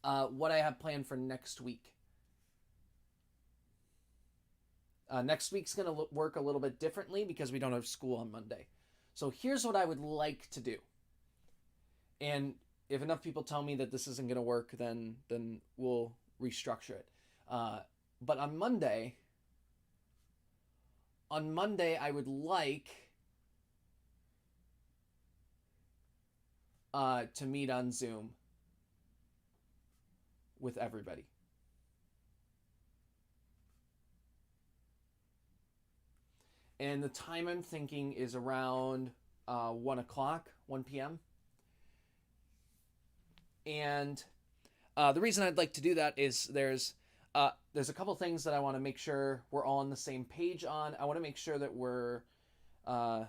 what I have planned for next week. Next week's going to work a little bit differently because we don't have school on Monday. So here's what I would like to do. And if enough people tell me that this isn't going to work, then we'll restructure it. But on Monday, I would like to meet on Zoom with everybody. And the time I'm thinking is around 1 o'clock, 1 p.m. And the reason I'd like to do that is there's a couple things that I want to make sure we're all on the same page on. I want to make sure that we're all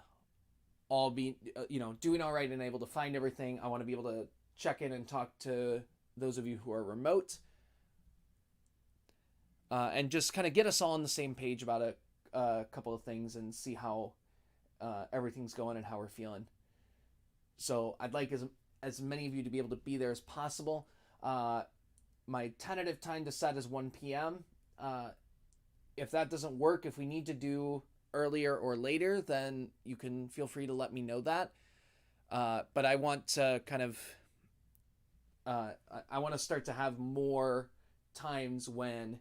doing all right and able to find everything. I want to be able to check in and talk to those of you who are remote, and just kind of get us all on the same page about a couple of things and see how everything's going and how we're feeling. So I'd like as many of you to be able to be there as possible. My tentative time to set is 1 p.m. If that doesn't work, if we need to do earlier or later, then you can feel free to let me know that. But I want to kind of, I want to start to have more times when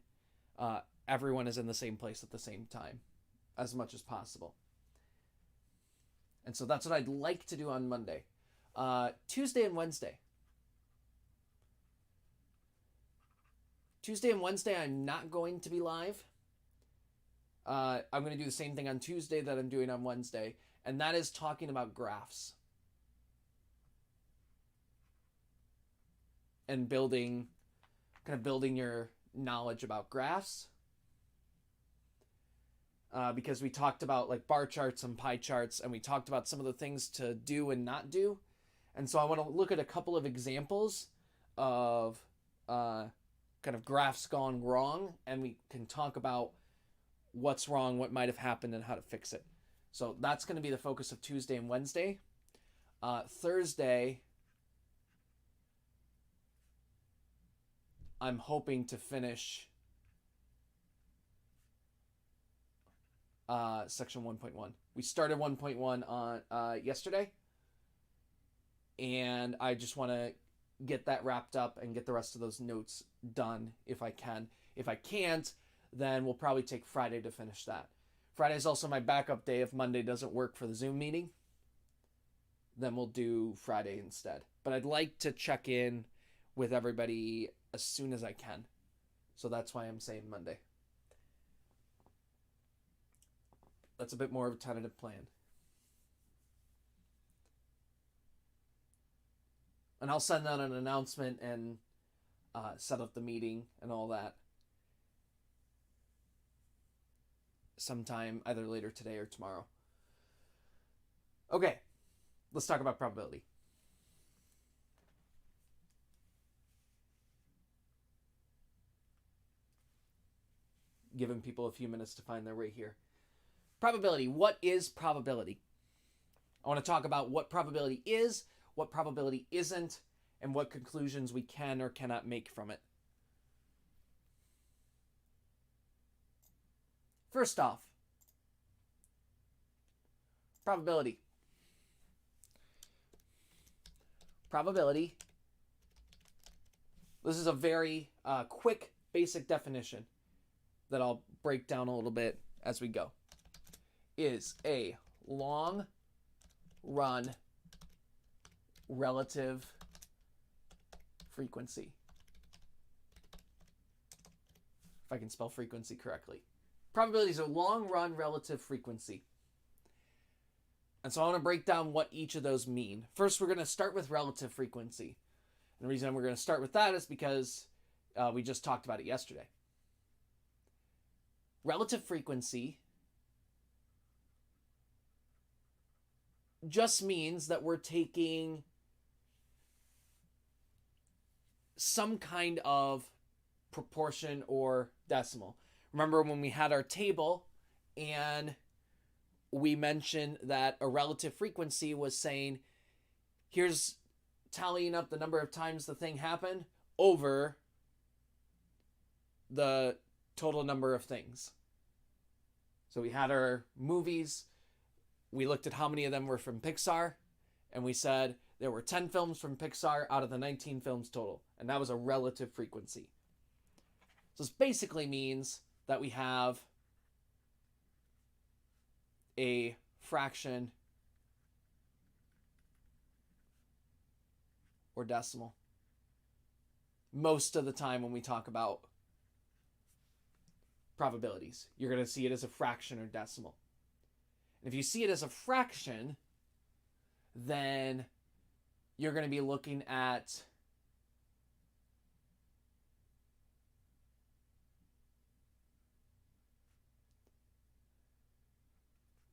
everyone is in the same place at the same time, as much as possible. And so that's what I'd like to do on Monday. Tuesday and Wednesday. Tuesday and Wednesday, I'm not going to be live. I'm going to do the same thing on Tuesday that I'm doing on Wednesday, and that is talking about graphs and building your knowledge about graphs. Because we talked about like bar charts and pie charts, and we talked about some of the things to do and not do. And so I want to look at a couple of examples of kind of graphs gone wrong, and we can talk about what's wrong, what might have happened, and how to fix it. So that's going to be the focus of Tuesday and Wednesday. Thursday, I'm hoping to finish section 1.1. We started 1.1 on yesterday, and I just want to get that wrapped up and get the rest of those notes done if I can. If I can't, then we'll probably take Friday to finish that. Friday is also my backup day if Monday doesn't work for the Zoom meeting. Then we'll do Friday instead. But I'd like to check in with everybody as soon as I can. So that's why I'm saying Monday. That's a bit more of a tentative plan. And I'll send out an announcement and set up the meeting and all that sometime either later today or tomorrow. Okay, let's talk about probability. Giving people a few minutes to find their way here. Probability. What is probability? I want to talk about what probability is, what probability isn't, and what conclusions we can or cannot make from it. First off, probability. Probability. This is a very quick, basic definition that I'll break down a little bit as we go. Is a long run relative frequency. If I can spell frequency correctly. Probability is a long run relative frequency. And so I want to break down what each of those mean. First, we're going to start with relative frequency. And the reason we're going to start with that is because we just talked about it yesterday. Relative frequency just means that we're taking some kind of proportion or decimal. Remember when we had our table and we mentioned that a relative frequency was saying, here's tallying up the number of times the thing happened over the total number of things. So we had our movies. We looked at how many of them were from Pixar, and we said there were 10 films from Pixar out of the 19 films total, and that was a relative frequency. So this basically means that we have a fraction or decimal most of the time when we talk about probabilities. You're going to see it as a fraction or decimal. And if you see it as a fraction, then you're going to be looking at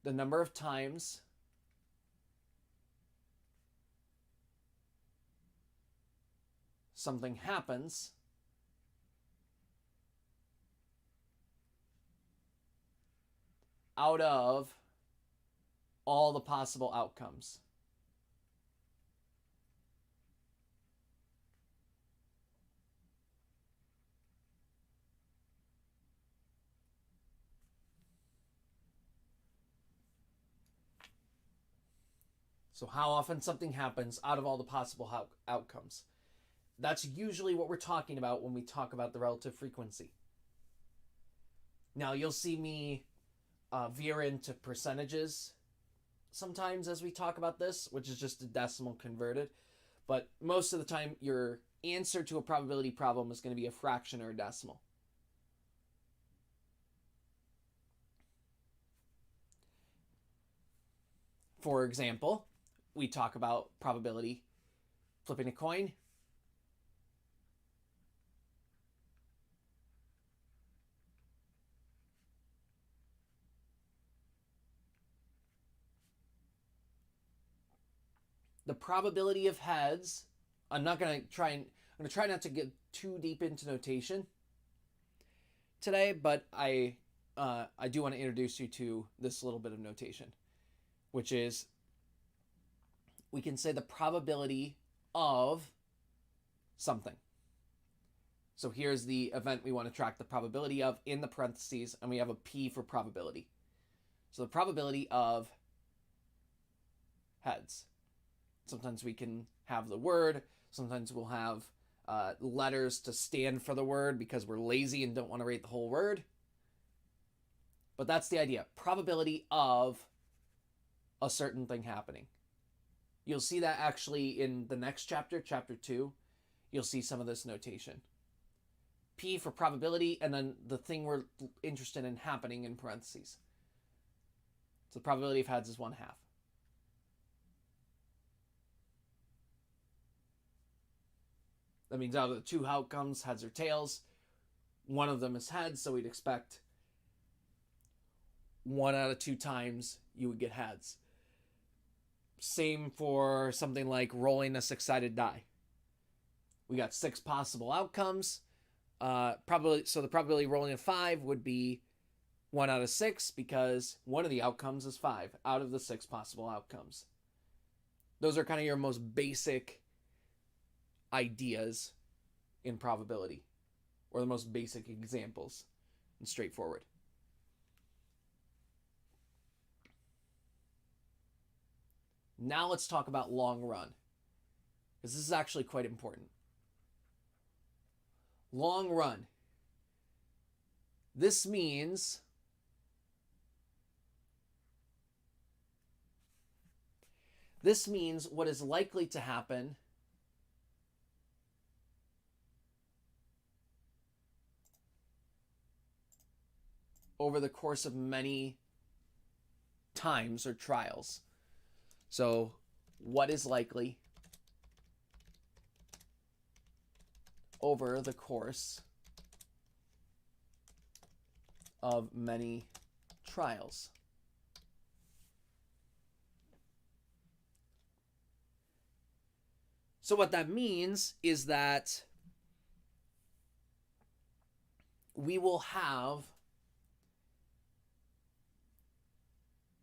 the number of times something happens out of all the possible outcomes. So how often something happens out of all the possible outcomes. That's usually what we're talking about when we talk about the relative frequency. Now, you'll see me veer into percentages sometimes as we talk about this, which is just a decimal converted. But most of the time, your answer to a probability problem is going to be a fraction or a decimal. For example, we talk about probability flipping a coin. The probability of heads, I'm going to try not to get too deep into notation today, but I do want to introduce you to this little bit of notation, which is we can say the probability of something. So here's the event we want to track the probability of in the parentheses, and we have a P for probability. So the probability of heads. Sometimes we can have the word. Sometimes we'll have letters to stand for the word because we're lazy and don't want to write the whole word. But that's the idea. Probability of a certain thing happening. You'll see that actually in the next chapter, chapter 2. You'll see some of this notation. P for probability, and then the thing we're interested in happening in parentheses. So the probability of heads is 1/2. That means out of the two outcomes, heads or tails, one of them is heads, so we'd expect 1 out of 2 times you would get heads. Same for something like rolling a 6-sided die. We got 6 possible outcomes. So the probability of rolling a 5 would be 1 out of 6 because one of the outcomes is 5 out of the 6 possible outcomes. Those are kind of your most basic ideas in probability, or the most basic examples, and straightforward. Now let's talk about long run, because this is actually quite important. Long run. This means what is likely to happen over the course of many times or trials. So, what is likely over the course of many trials? So what that means is that we will have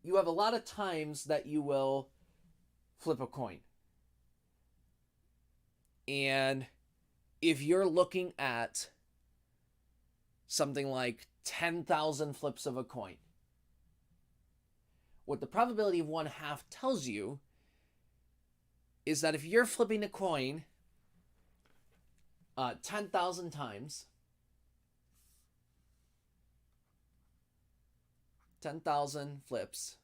a lot of times that you will flip a coin. And if you're looking at something like 10,000 flips of a coin, what the probability of 1/2 tells you is that if you're flipping a coin 10,000 times, 10,000 flips,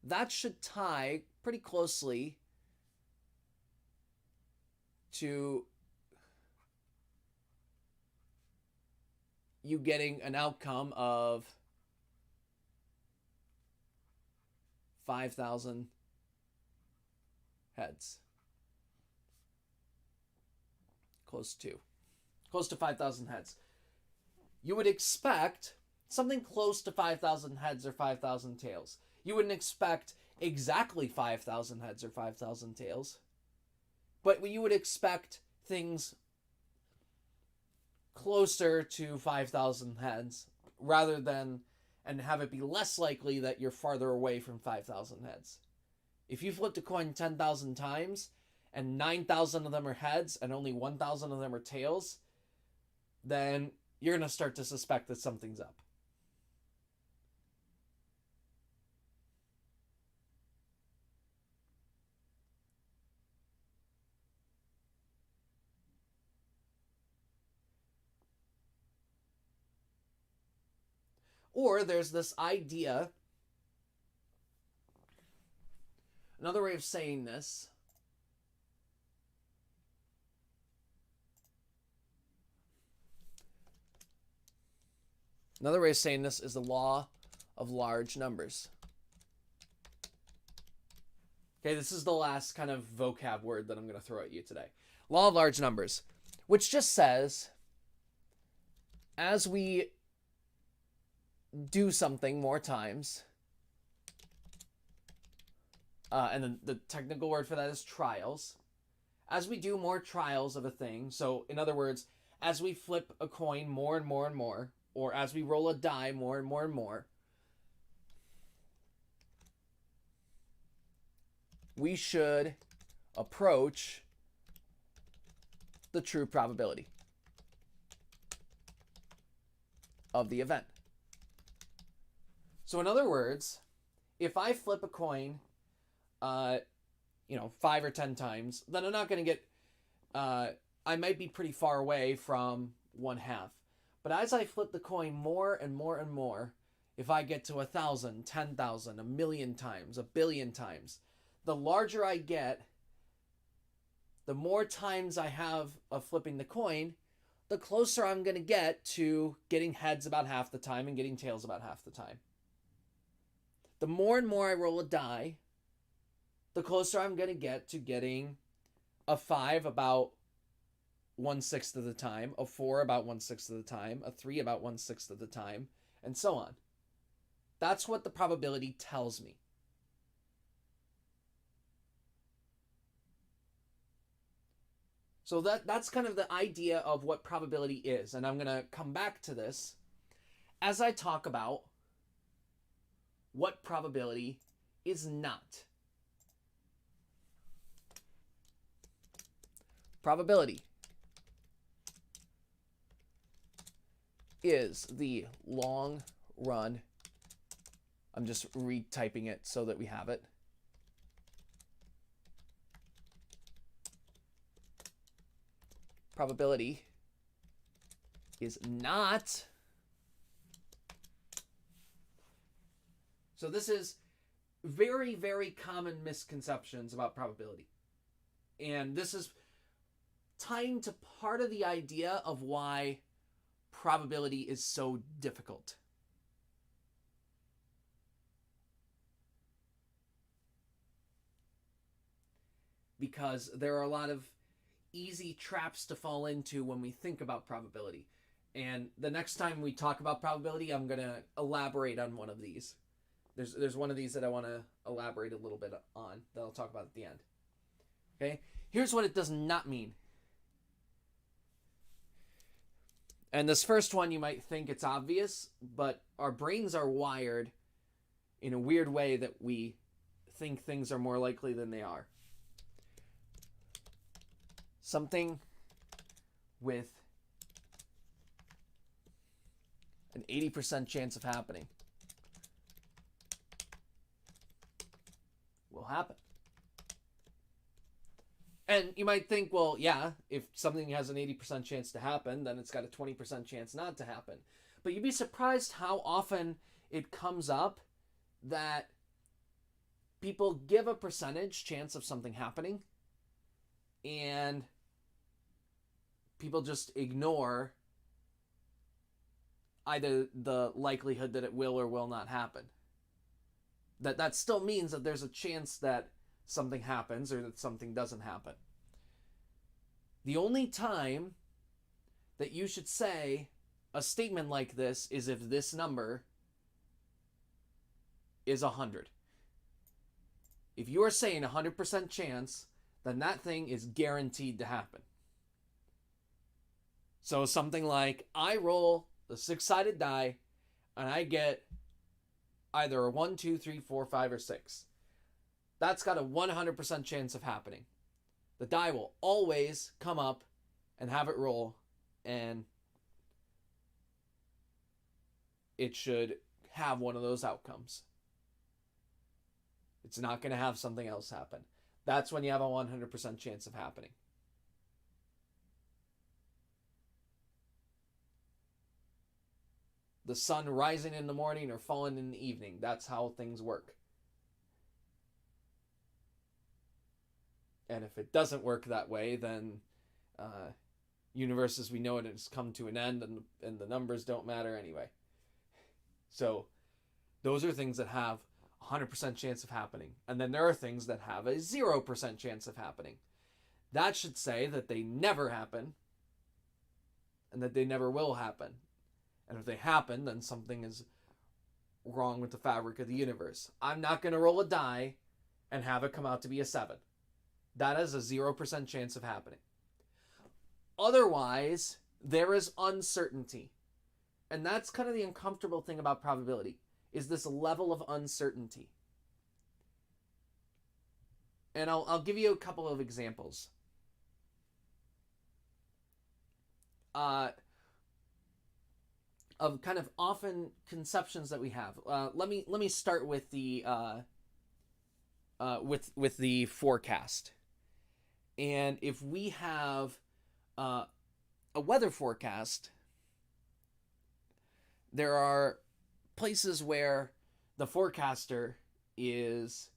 that should tie pretty closely to you getting an outcome of 5,000 heads. Close to 5,000 heads. You would expect something close to 5,000 heads or 5,000 tails. You wouldn't expect exactly 5,000 heads or 5,000 tails, but you would expect things closer to 5,000 heads rather than, and have it be less likely that you're farther away from 5,000 heads. If you flipped a coin 10,000 times and 9,000 of them are heads and only 1,000 of them are tails, then you're going to start to suspect that something's up. Or there's this idea, another way of saying this, is the law of large numbers. Okay, this is the last kind of vocab word that I'm going to throw at you today. Law of large numbers, which just says, as we do something more times, and then the technical word for that is trials. As we do more trials of a thing, so in other words, as we flip a coin more and more and more, or as we roll a die more and more and more, we should approach the true probability of the event. So in other words, if I flip a coin, 5 or 10 times, then I'm not going to get, I might be pretty far away from 1/2. But as I flip the coin more and more and more, if I get to 1,000, 10,000, 1,000,000 times, 1,000,000,000 times, the larger I get, the more times I have of flipping the coin, the closer I'm going to get to getting heads about half the time and getting tails about half the time. The more and more I roll a die, the closer I'm going to get to getting a 5 about 1/6 of the time, a 4 about 1/6 of the time, a 3 about 1/6 of the time, and so on. That's what the probability tells me. So that's kind of the idea of what probability is, and I'm going to come back to this as I talk about what probability is not. Probability is the long run. I'm just retyping it so that we have it. Probability is not. So this is very, very common misconceptions about probability. And this is tying to part of the idea of why probability is so difficult. Because there are a lot of easy traps to fall into when we think about probability. And the next time we talk about probability, I'm going to elaborate on one of these. There's one of these that I want to elaborate a little bit on that I'll talk about at the end. Okay? Here's what it does not mean. And this first one, you might think it's obvious, but our brains are wired in a weird way that we think things are more likely than they are. something with an 80% chance of happening will happen. And you might think, well, yeah, if something has an 80% chance to happen, then it's got a 20% chance not to happen. But you'd be surprised how often it comes up that people give a percentage chance of something happening, and people just ignore either the likelihood that it will or will not happen. That still means that there's a chance that something happens or that something doesn't happen. The only time that you should say a statement like this is if this number is 100. If you are saying 100% chance, then that thing is guaranteed to happen. So something like, I roll the 6-sided die and I get either a 1, 2, 3, 4, 5, or 6. That's got a 100% chance of happening. The die will always come up and have it roll, and it should have one of those outcomes. It's not going to have something else happen. That's when you have a 100% chance of happening. The sun rising in the morning or falling in the evening. That's how things work. And if it doesn't work that way, then universe as we know it has come to an end, and the numbers don't matter anyway. So those are things that have a 100% chance of happening. And then there are things that have a 0% chance of happening. That should say that they never happen and that they never will happen. And if they happen, then something is wrong with the fabric of the universe. I'm not going to roll a die and have it come out to be a 7. That is a 0% chance of happening. Otherwise, there is uncertainty. And that's kind of the uncomfortable thing about probability, is this level of uncertainty. And I'll give you a couple of examples. Of kind of often conceptions that we have. Let me start with the with the forecast. And if we have a weather forecast, there are places where the forecaster is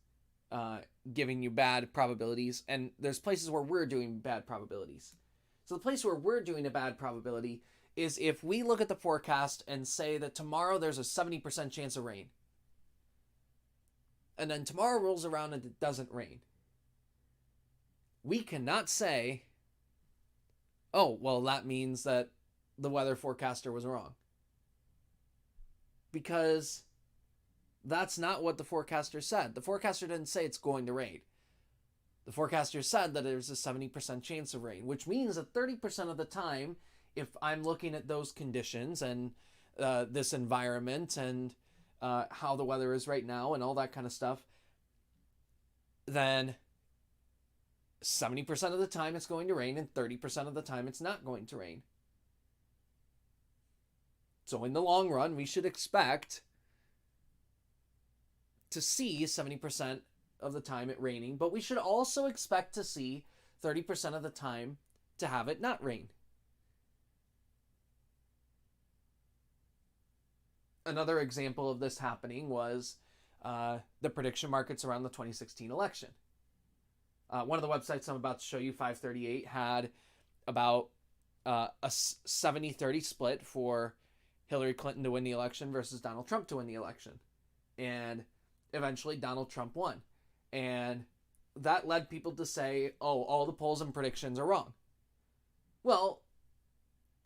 giving you bad probabilities, and there's places where we're doing bad probabilities. So the place where we're doing a bad probability is if we look at the forecast and say that tomorrow there's a 70% chance of rain. And then tomorrow rolls around and it doesn't rain. We cannot say, oh, well, that means that the weather forecaster was wrong. Because that's not what the forecaster said. The forecaster didn't say it's going to rain. The forecaster said that there's a 70% chance of rain, which means that 30% of the time, if I'm looking at those conditions and this environment and how the weather is right now and all that kind of stuff, then 70% of the time it's going to rain and 30% of the time it's not going to rain. So in the long run, we should expect to see 70% of the time it raining, but we should also expect to see 30% of the time to have it not rain. Another example of this happening was the prediction markets around the 2016 election. One of the websites I'm about to show you, 538, had about a 70-30 split for Hillary Clinton to win the election versus Donald Trump to win the election. And eventually Donald Trump won. And that led people to say, oh, all the polls and predictions are wrong. Well,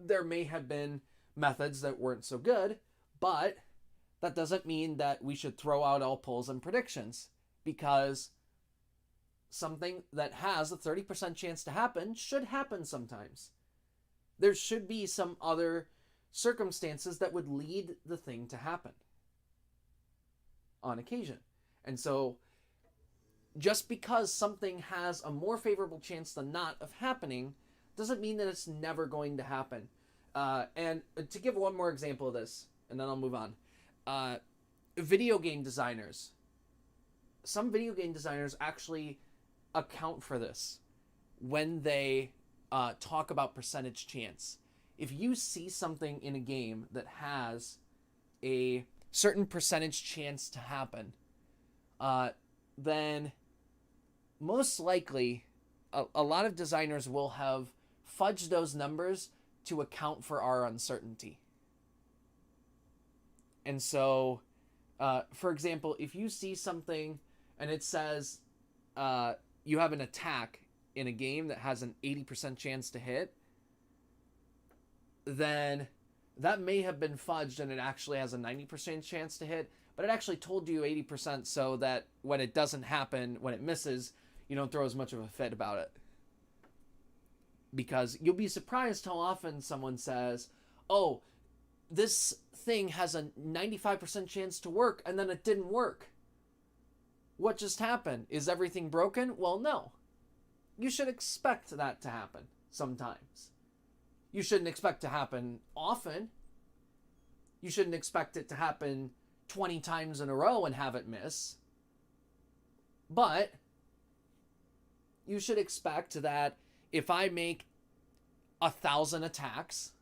there may have been methods that weren't so good, but that doesn't mean that we should throw out all polls and predictions, because something that has a 30% chance to happen should happen sometimes. There should be some other circumstances that would lead the thing to happen on occasion. And so just because something has a more favorable chance than not of happening doesn't mean that it's never going to happen. And to give one more example of this, and then I'll move on. Video game designers. Some video game designers actually account for this when they talk about percentage chance. If you see something in a game that has a certain percentage chance to happen, then most likely a lot of designers will have fudged those numbers to account for our uncertainty. And so, for example, if you see something and it says you have an attack in a game that has an 80% chance to hit, then that may have been fudged and it actually has a 90% chance to hit, but it actually told you 80% so that when it doesn't happen, when it misses, you don't throw as much of a fit about it. Because you'll be surprised how often someone says, oh, this thing has a 95% chance to work, and then it didn't work. What just happened? Is everything broken? Well, no. You should expect that to happen sometimes. You shouldn't expect to happen often. You shouldn't expect it to happen 20 times in a row and have it miss. But you should expect that if I make 1,000 attacks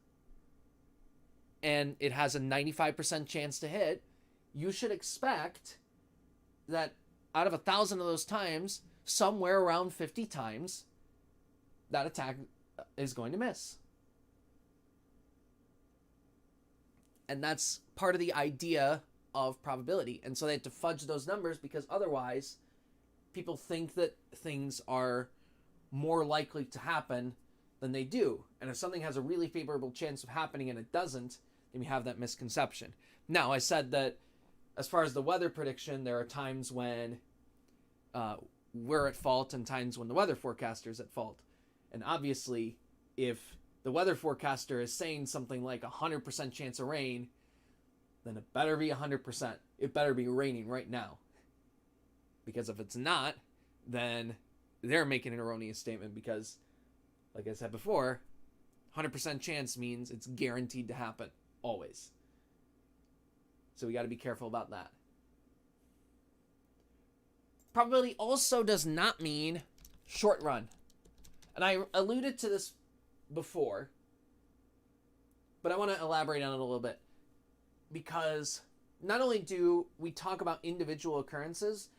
and it has a 95% chance to hit, you should expect that out of 1,000 of those times, somewhere around 50 times, that attack is going to miss. And that's part of the idea of probability. And so they have to fudge those numbers because otherwise people think that things are more likely to happen than they do. And if something has a really favorable chance of happening and it doesn't, then we have that misconception. Now, I said that as far as the weather prediction, there are times when we're at fault and times when the weather forecaster is at fault. And obviously, if the weather forecaster is saying something like 100% chance of rain, then it better be 100%. It better be raining right now. Because if it's not, then they're making an erroneous statement because, like I said before, 100% chance means it's guaranteed to happen, always. So we got to be careful about that. Probability also does not mean short run. And I alluded to this before, but I want to elaborate on it a little bit. Because not only do we talk about individual occurrences,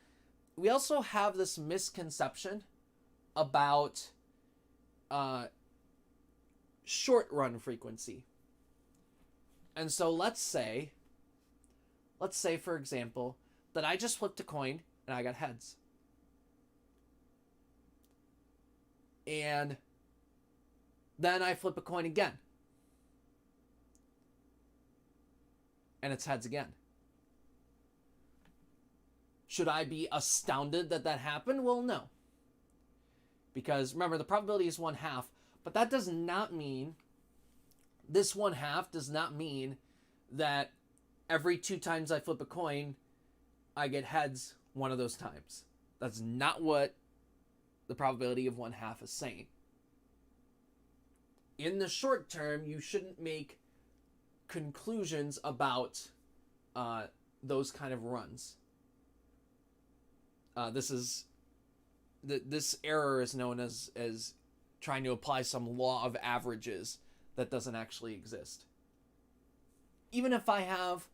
we also have this misconception about short run frequency. And so let's say for example that I just flipped a coin and I got heads. And then I flip a coin again. And it's heads again. Should I be astounded that that happened? Well, no. Because remember, the probability is 1/2, but that does not mean, this 1/2 does not mean that every 2 times I flip a coin, I get heads one of those times. That's not what the probability of 1/2 is saying. In the short term, you shouldn't make conclusions about those kind of runs. This error is known as trying to apply some law of averages that doesn't actually exist. Even if I have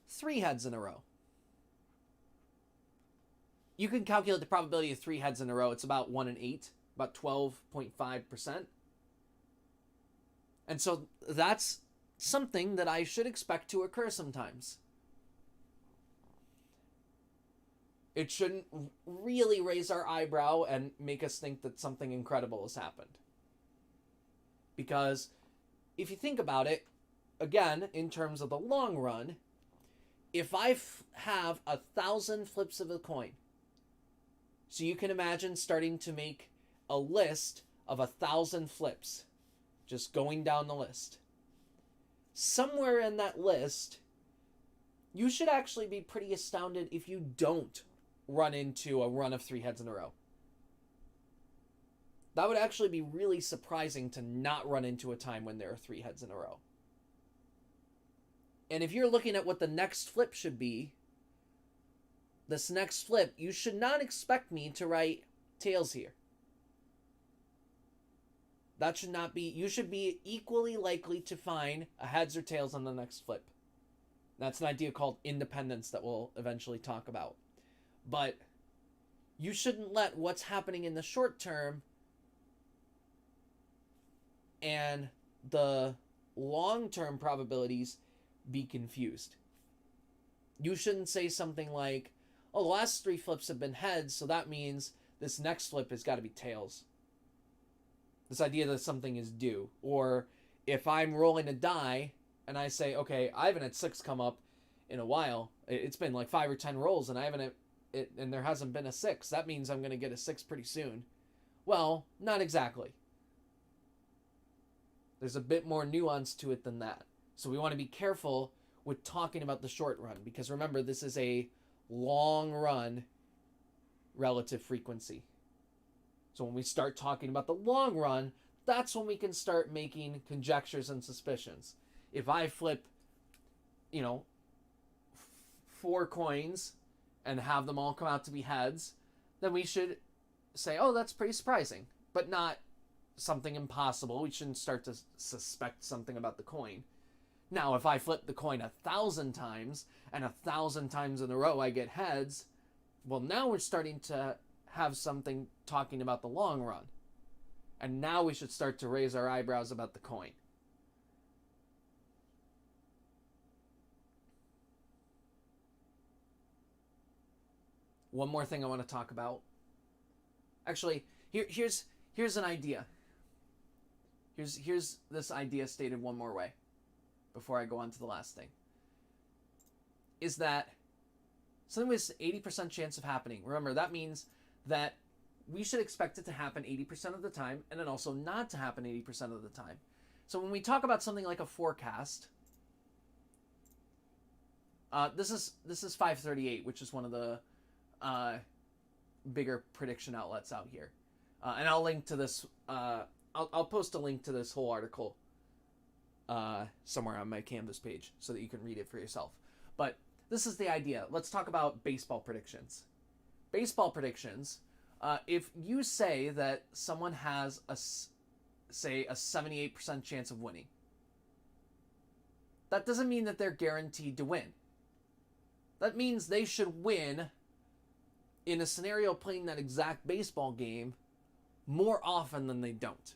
3 heads in a row, you can calculate the probability of 3 heads in a row. It's about 1 in 8, about 12.5%. And so that's something that I should expect to occur sometimes. It shouldn't really raise our eyebrow and make us think that something incredible has happened. Because if you think about it, again, in terms of the long run, if I have 1,000 flips of a coin, so you can imagine starting to make a list of 1,000 flips, just going down the list. Somewhere in that list, you should actually be pretty astounded if you don't run into a run of 3 heads in a row. That would actually be really surprising to not run into a time when there are 3 heads in a row. And if you're looking at what the next flip should be, this next flip, you should not expect me to write tails here. That should not be, you should be equally likely to find a heads or tails on the next flip. That's an idea called independence that we'll eventually talk about. But you shouldn't let what's happening in the short term and the long-term probabilities be confused. You shouldn't say something like, oh, the last 3 flips have been heads, so that means this next flip has got to be tails. This idea that something is due. Or if I'm rolling a die and I say, okay, I haven't had 6 come up in a while. It's been like 5 or 10 rolls and I haven't and there hasn't been a 6. That means I'm going to get a 6 pretty soon. Well, not exactly. There's a bit more nuance to it than that. So we want to be careful with talking about the short run, because remember, this is a long run relative frequency. So when we start talking about the long run, that's when we can start making conjectures and suspicions. If I flip, 4 coins and have them all come out to be heads, then we should say, oh, that's pretty surprising, but not something impossible. We shouldn't start to suspect something about the coin. Now, if I flip the coin 1,000 times and 1,000 times in a row I get heads, well, now we're starting to have something talking about the long run. And now we should start to raise our eyebrows about the coin. One more thing I want to talk about. Actually, here's an idea. Here's this idea stated one more way before I go on to the last thing. Is that something with 80% chance of happening. Remember, that means that we should expect it to happen 80% of the time, and then also not to happen 80% of the time. So when we talk about something like a forecast, this is 538, which is one of the bigger prediction outlets out here, and I'll link to this. I'll post a link to this whole article somewhere on my Canvas page so that you can read it for yourself. But this is the idea. Let's talk about baseball predictions. Baseball predictions. If you say that someone has a 78% chance of winning, that doesn't mean that they're guaranteed to win. That means they should win in a scenario playing that exact baseball game more often than they don't.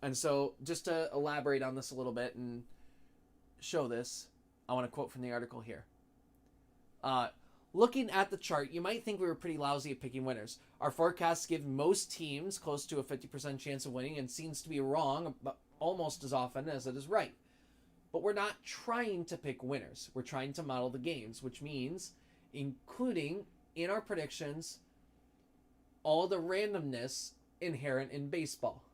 And so, just to elaborate on this a little bit and show this, I want to quote from the article here. Looking at the chart, you might think we were pretty lousy at picking winners. Our forecasts give most teams close to a 50% chance of winning and seems to be wrong almost as often as it is right. But we're not trying to pick winners. We're trying to model the games, which means including in our predictions all the randomness inherent in baseball.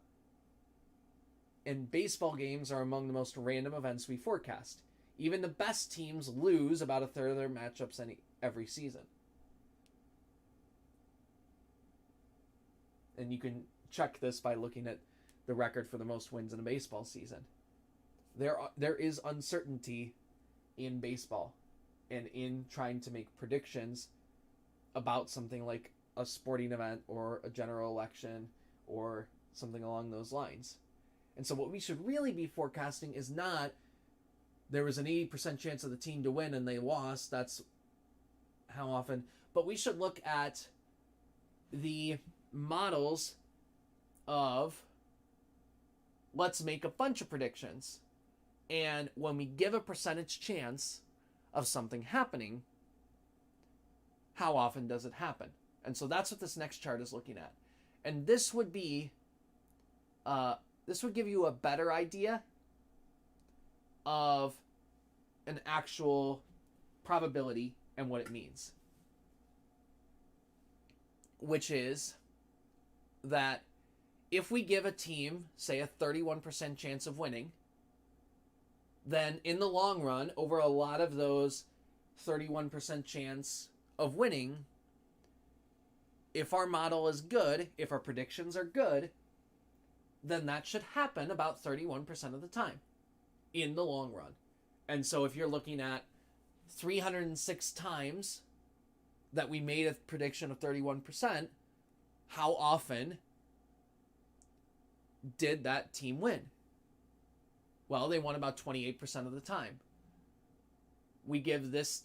And baseball games are among the most random events we forecast. Even the best teams lose about a third of their matchups every season. And you can check this by looking at the record for the most wins in a baseball season. There is uncertainty in baseball and in trying to make predictions about something like a sporting event or a general election or something along those lines. And so what we should really be forecasting is not there was an 80% chance of the team to win and they lost. That's how often. But we should look at the models of let's make a bunch of predictions. And when we give a percentage chance of something happening, how often does it happen? And so that's what this next chart is looking at. And this would be, this would give you a better idea of an actual probability and what it means. Which is that if we give a team, say, a 31% chance of winning, then in the long run, over a lot of those 31% chance of winning, if our model is good, if our predictions are good, then that should happen about 31% of the time in the long run. And so if you're looking at 306 times that we made a prediction of 31%, how often did that team win? Well, they won about 28% of the time. We give this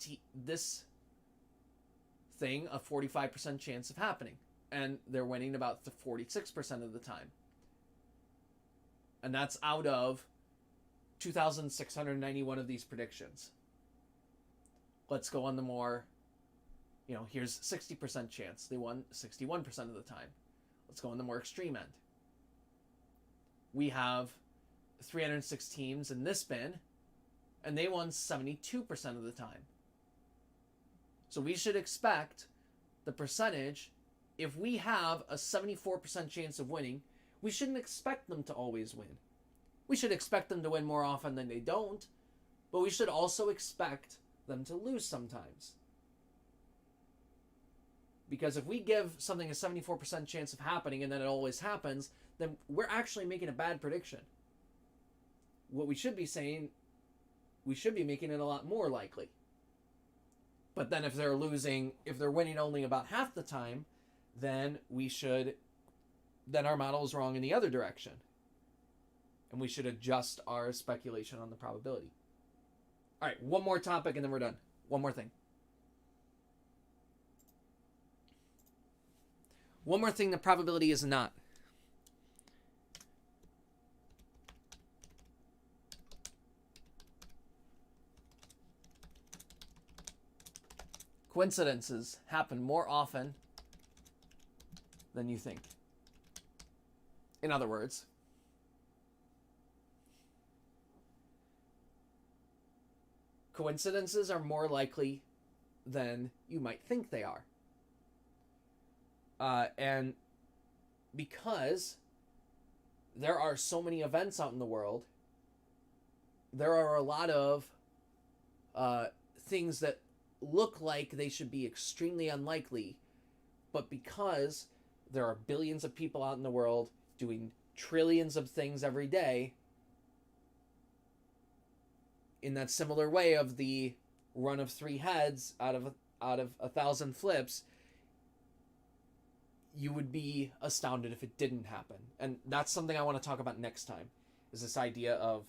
thing a 45% chance of happening, and they're winning about 46% of the time. And that's out of 2,691 of these predictions. Let's go on the more, here's 60% chance. They won 61% of the time. Let's go on the more extreme end. We have 306 teams in this bin, and they won 72% of the time. So we should expect the percentage, if we have a 74% chance of winning, we shouldn't expect them to always win. We should expect them to win more often than they don't, but we should also expect them to lose sometimes. Because if we give something a 74% chance of happening and then it always happens, then we're actually making a bad prediction. What we should be saying, we should be making it a lot more likely. But then if they're winning only about half the time, then our model is wrong in the other direction. And we should adjust our speculation on the probability. All right, one more topic and then we're done. One more thing. One more thing the probability is not. Coincidences happen more often than you think. In other words, coincidences are more likely than you might think they are. And because there are so many events out in the world, there are a lot of things that look like they should be extremely unlikely, but because there are billions of people out in the world doing trillions of things every day, in that similar way of the run of 3 heads out of 1,000 flips, you would be astounded if it didn't happen. And that's something I want to talk about next time, is this idea of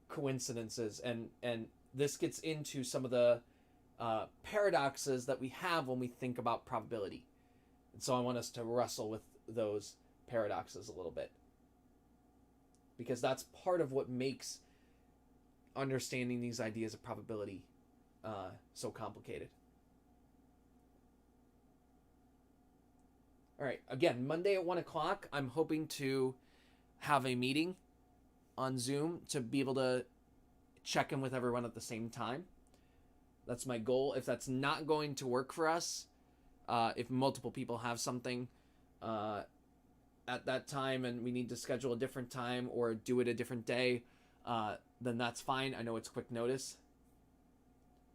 coincidences. And this gets into some of the paradoxes that we have when we think about probability. And so I want us to wrestle with those paradoxes a little bit, because that's part of what makes understanding these ideas of probability so complicated. All right, again, Monday at 1 o'clock, I'm hoping to have a meeting on Zoom to be able to check in with everyone at the same time. That's my goal. If that's not going to work for us, if multiple people have something at that time and we need to schedule a different time or do it a different day, then that's fine. I know it's quick notice.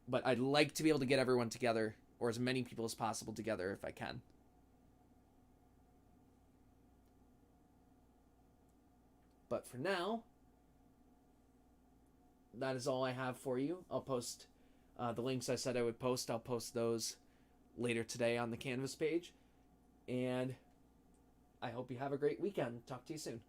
But I'd like to be able to get everyone together, or as many people as possible together if I can. But for now, that is all I have for you. I'll post the links I said I would post. I'll post those later today on the Canvas page. And I hope you have a great weekend. Talk to you soon.